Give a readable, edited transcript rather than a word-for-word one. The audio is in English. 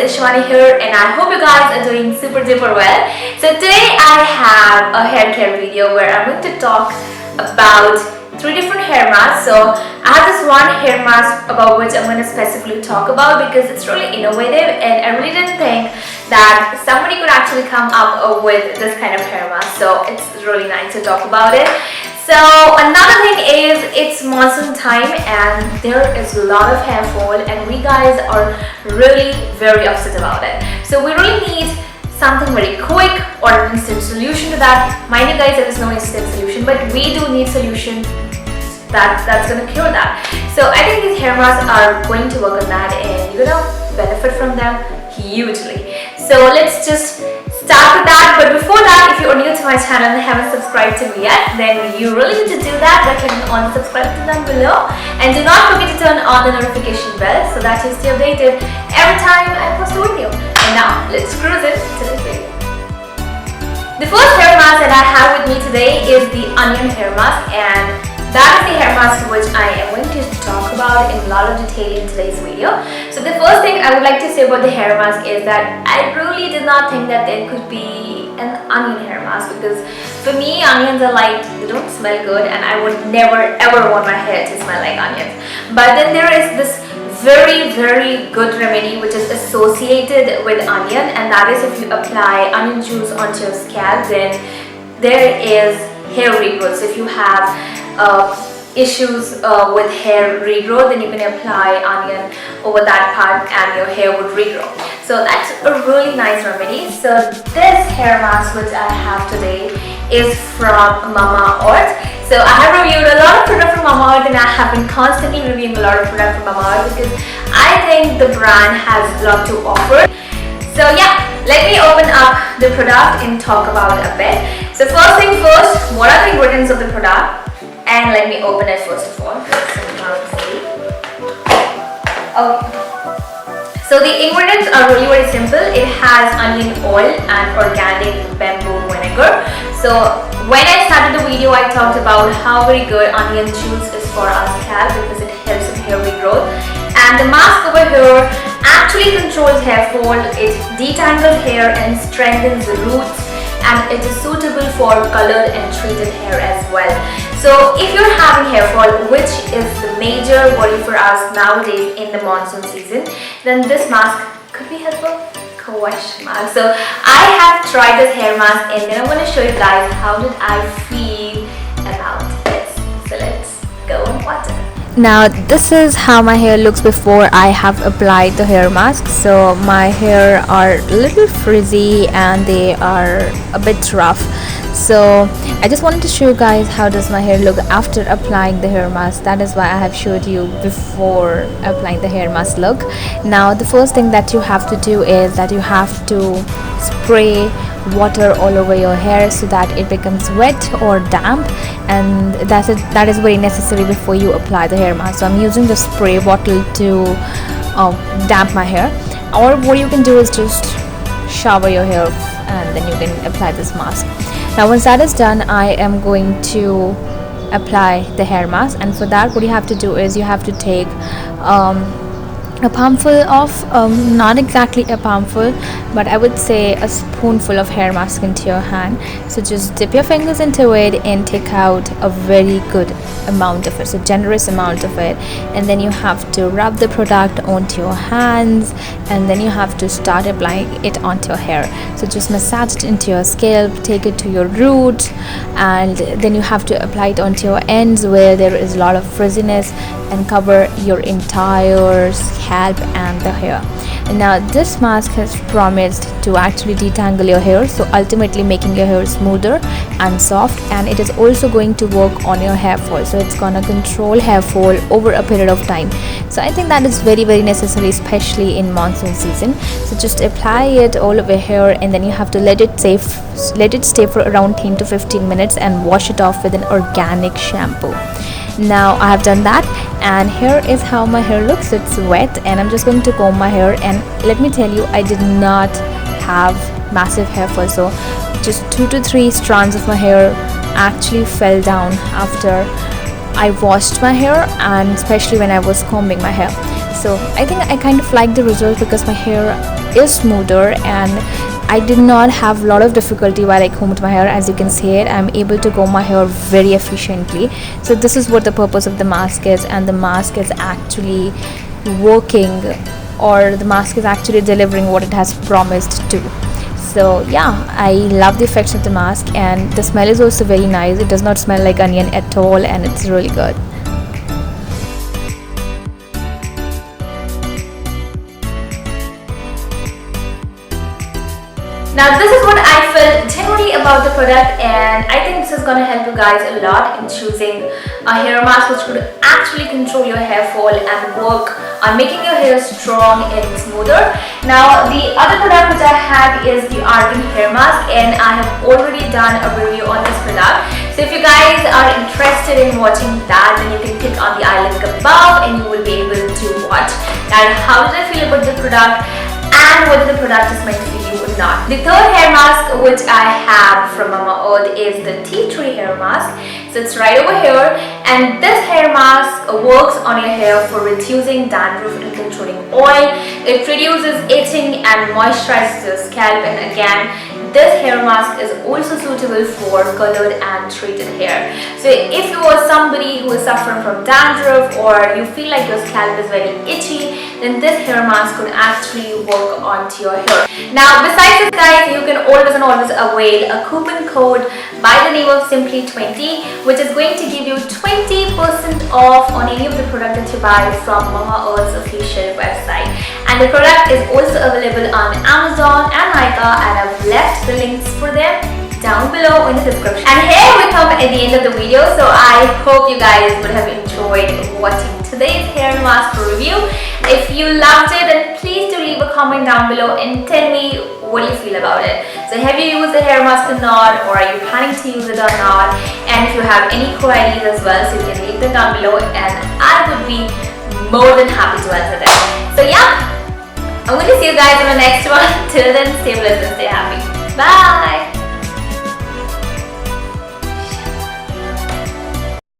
is Shivani here, and I hope you guys are doing super duper well. So today I have a hair care video where I'm going to talk about 3 different hair masks. So I have this one hair mask about which I'm going to specifically talk about because it's really innovative, and I really didn't think that somebody could actually come up with this kind of hair mask. So it's really nice to talk about it. So another thing is it's monsoon time and there is a lot of hair fall, and we guys are really very upset about it. So we really need something very quick or an instant solution to that. Mind you guys, there is no instant solution, but we do need solution that's gonna cure that. So I think these hair masks are going to work on that, and you're gonna benefit from them hugely. So let's just start with that. But before that, if you're new to my channel and haven't subscribed to me yet, then you really need to do that by clicking on the subscribe button below, and do not forget to turn on the notification bell so that you stay updated every time I post a video. And now let's cruise into this video. The first hair mask that I have with me today is the onion hair mask, and that is the hair mask which I am going to talk about in a lot of detail in today's video. So the first thing I would like to say about the hair mask is that I really did not think that there could be an onion hair mask, because for me onions are like, they don't smell good, and I would never ever want my hair to smell like onions. But then there is this very good remedy which is associated with onion, and that is if you apply onion juice onto your scalp, then there is hair regrowth. So if you have issues with hair regrowth, then you can apply onion over that part and your hair would regrow. So that's a really nice remedy. So this hair mask which I have today is from Mamaearth. So I have reviewed a lot of products from Mamaearth, and I have been constantly reviewing a lot of products from Mamaearth because I think the brand has a lot to offer. So yeah, let me open up the product and talk about it a bit. So first thing first, what are the ingredients of the product? And let me open it first of all. Okay. So the ingredients are really very simple. It has onion oil and organic bamboo vinegar. So when I started the video, I talked about how very good onion juice is for our scalp because it helps with hair regrowth. And the mask over here actually controls hair fall, it detangles hair and strengthens the roots, and it is suitable for colored and treated hair as well. So if you're having hair fall, which is the major worry for us nowadays in the monsoon season, then this mask could be helpful? Question mark. So I have tried this hair mask, and then I'm going to show you guys how did I feel about this. So let's go and watch it. Now this is how my hair looks before I have applied the hair mask. So my hair are a little frizzy and they are a bit rough. So I just wanted to show you guys how does my hair look after applying the hair mask. That is why I have showed you before applying the hair mask look. Now the first thing that you have to do is that you have to spray water all over your hair so that it becomes wet or damp, and that is very necessary before you apply the hair mask. So I'm using the spray bottle to damp my hair, or what you can do is just shower your hair and then you can apply this mask. Now once that is done, I am going to apply the hair mask, and for that what you have to do is you have to take a palmful of not exactly a palmful, but I would say a spoonful of hair mask into your hand. So just dip your fingers into it and take out a very good amount of it, so generous amount of it, and then you have to rub the product onto your hands, and then you have to start applying it onto your hair. So just massage it into your scalp, take it to your roots, and then you have to apply it onto your ends where there is a lot of frizziness, and cover your entire scalp and the hair. And now this mask has promised to actually detangle your hair, so ultimately making your hair smoother and soft, and it is also going to work on your hair fall. So it's gonna control hair fall over a period of time. So I think that is very necessary, especially in monsoon season. So just apply it all over your hair, and then you have to let it stay for around 10 to 15 minutes and wash it off with an organic shampoo. Now I have done that, and here is how my hair looks. It's wet, and I'm just going to comb my hair, and let me tell you, I did not have massive hair fall. So just 2 to 3 strands of my hair actually fell down after I washed my hair, and especially when I was combing my hair. So I think I kind of like the result because my hair is smoother and I did not have a lot of difficulty while I combed my hair. As you can see it, I'm able to comb my hair very efficiently. So this is what the purpose of the mask is, and the mask is actually working, or the mask is actually delivering what it has promised to. So yeah, I love the effects of the mask, and the smell is also very nice. It does not smell like onion at all, and it's really good. Now this is what I felt generally about the product, and I think this is going to help you guys a lot in choosing a hair mask which could actually control your hair fall and work on making your hair strong and smoother. Now the other product which I have is the Argan hair mask, and I have already done a review on this product. So if you guys are interested in watching that, then you can click on the eye link above and you will be able to watch. And how did I feel about the product and whether the product is meant for you or not. The third hair mask which I have from Mamaearth is the tea tree hair mask. So it's right over here, and this hair mask works on your hair for reducing dandruff and controlling oil. It reduces itching and moisturizes your scalp, and again, this hair mask is also suitable for colored and treated hair. So if you are somebody who is suffering from dandruff, or you feel like your scalp is very itchy, then this hair mask could actually work onto your hair. Now besides this guys, you can always and always avail a coupon code by the name of Simply20, which is going to give you 20% off on any of the product that you buy from Mamaearth's official website. And the product is also available on Amazon and Nykaa, and I've left the links for them down below in the description. And here we come at the end of the video, so I hope you guys would have enjoyed watching today's hair mask review. If you loved it, then please do leave a comment down below and tell me what you feel about it. So have you used the hair mask or not, or are you planning to use it or not? And if you have any queries as well, so you can leave them down below and I would be more than happy to answer them. So yeah, I'm going to see you guys in the next one. Till then, stay blessed.